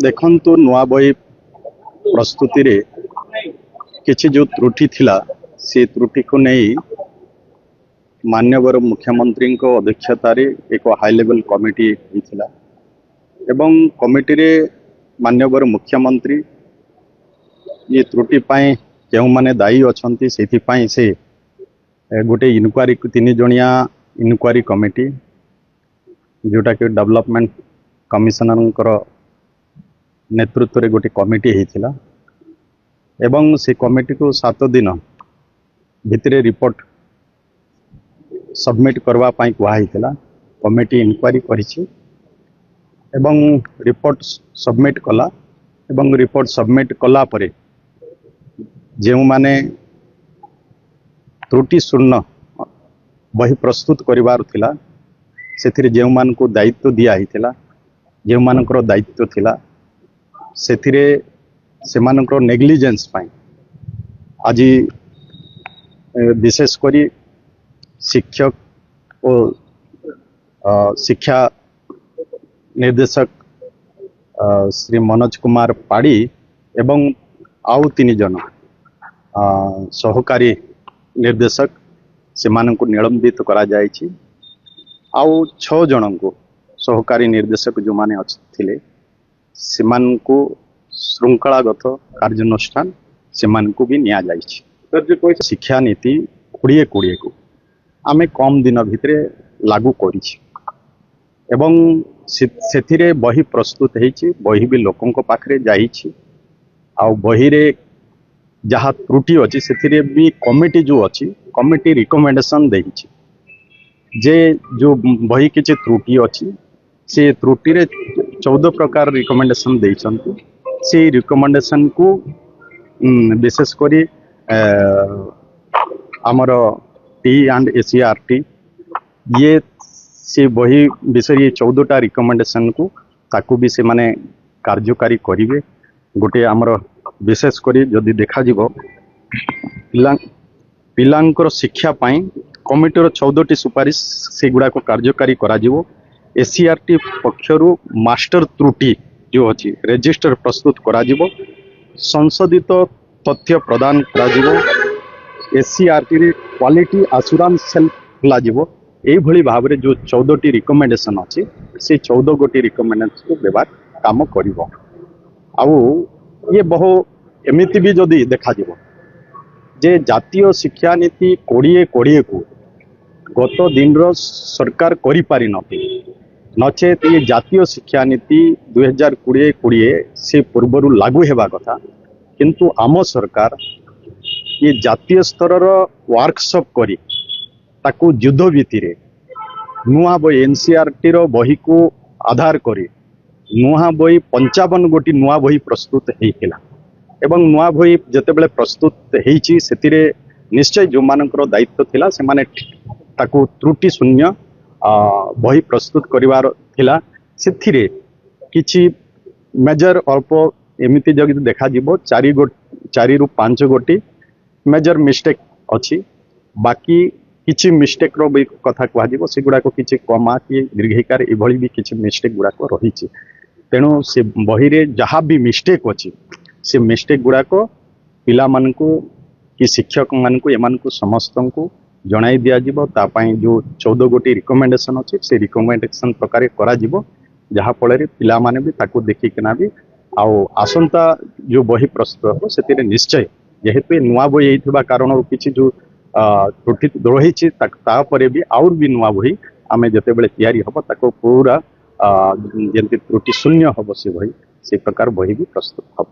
देखंतु नुआ बही प्रस्तुति रे किछि जो त्रुटि थिला से त्रुटि को नहीं मान्यवर मुख्यमंत्री को अध्यक्षतार एक हाई लेवल कमिटी होइथिला एवं कमिटी रे मान्यवर मुख्यमंत्री ये त्रुटि पाए केउ माने दायी अछंती सेथि पाए से गोटे इनक्वारी 3 जणिया इनक्वारी कमिटी जोटा कि डेवलपमेंट कमिशनर नेतृत्व रे गोटे कमिटी होइथिला एवं से कमिटी को 7 दिन भितरे रिपोर्ट सबमिट करवा पाई कुहाइथिला। कमिटी इनक्वारी करिछि एवं रिपोर्ट सबमिट कला एवं रिपोर्ट सबमिट कला परे जेउ माने त्रुटि शून्य बही प्रस्तुत करिवार थिला सेथिरे जेउ मान को दायित्व दिया हिथिला जेउ मानकर दायित्व थिला सेथिरे सेमानकर नेग्लिजेंस पाई आज विशेष करी शिक्षक और शिक्षा निर्देशक श्री मनोज कुमार पाड़ी एवं आउ 3 जन सहकारी निर्देशक सेमानंकु निलंबित करा जायछि। आउ 6 जन को सहकारी निर्देशक जो माने थिले सेमानंकु श्रृंखलागत कार्यानुष्ठान सेमानंकु भी निया जायछि। शिक्षा नीति 2020 को आमे कम दिन भितरे लागू करिछि एवं सेथिरे बही प्रस्तुत हेछि बही भी लोकन को पाखरे जाइछि आ बही रे जहा त्रुटि अछि सेथिरे भी कमिटी जो अछि कमिटी रिकमेंडेशन देछि जे जो बही किछि त्रुटि अछि से त्रुटि रे 14 प्रकार रिकमेंडेशन देछंती से रिकमेंडेशन को विशेष करी आमर T&ACRT ये से बही विषय 14टा रिकमेंडेशन को ताकू भी से माने कार्यकारी करिवे। गोटे आमर विशेष करी जदि देखा जीवो पिलांकर शिक्षा पाई कमिटीर 14टी सुपारिश से गुडा को कार्यकारी करा जीवो। ACRT पक्षरु मास्टर त्रुटि जो अछि रजिस्टर प्रस्तुत करा जीवो संशोधित तथ्य प्रदान करा जीवो। ACRT रे क्वालिटी आश्योरेंस सेल खोला जीवो। एई भली भाबरे जो 14टी रिकमेंडेशन अछि से 14 गोटी रिकमेंडेशन को देबार काम करिवो। आउ ये बहु एमिति भी जदि देखा जीवो जे जातीय शिक्षा नीति 2020 को गत दिन रो सरकार करि पारि नथि नचेत ये जातीय शिक्षा नीति 2020 से पूर्वरु लागू हेबा कथा किंतु आम सरकार ये जातीय स्तर वर्कशॉप करी ताकू युद्ध भित्तिरे नुआ बही NCERT रो बही को आधार करी नुआ बही 55 गोटी नुआ बही प्रस्तुत हेइथिला एवं नुआ बही जतेबेले प्रस्तुत हेइछि सेतिरे निश्चय जो मानकर दायित्व थिला से माने ताकू त्रुटि शून्य बही प्रस्तुत करिवार थिला सेथिरे किछि मेजर अल्प एमिति जगि देखा जीवो 4 रु 5 गोटी मेजर मिस्टेक अच्छी बाकी किछि मिस्टेक रो भी कथा कह जीवो से गुडा को किछि कमा कि दीर्घिकार एभली भी किछि मिस्टेक गुडा को रहिछि तेणु से बही रे जहाँ भी मिस्टेक अच्छी से मिस्टेक गुडा को पिला मानकु कि शिक्षक मानकु एमानकु समस्त को जणाई दिया जीवो ता पई जो 14 गोटी रिकमेंडेशन अच्छी से रिकमेंडेशन प्रकार करा जीवो जहाँ फल पिला माने भी ताकू देखि केना भी आउ आसंता जो बही प्रस्तुत हो सेतिरे निश्चय जेहेतु नुआ बही होइथिबा कारण किछि जो त्रुटि रही तापर भी आउर भी नुआ बही आमे जते बेले तैयारी हबो ताको पूरा जेंति त्रुटि शून्य हबो से बही से प्रकार बही भी प्रस्तुत हबो।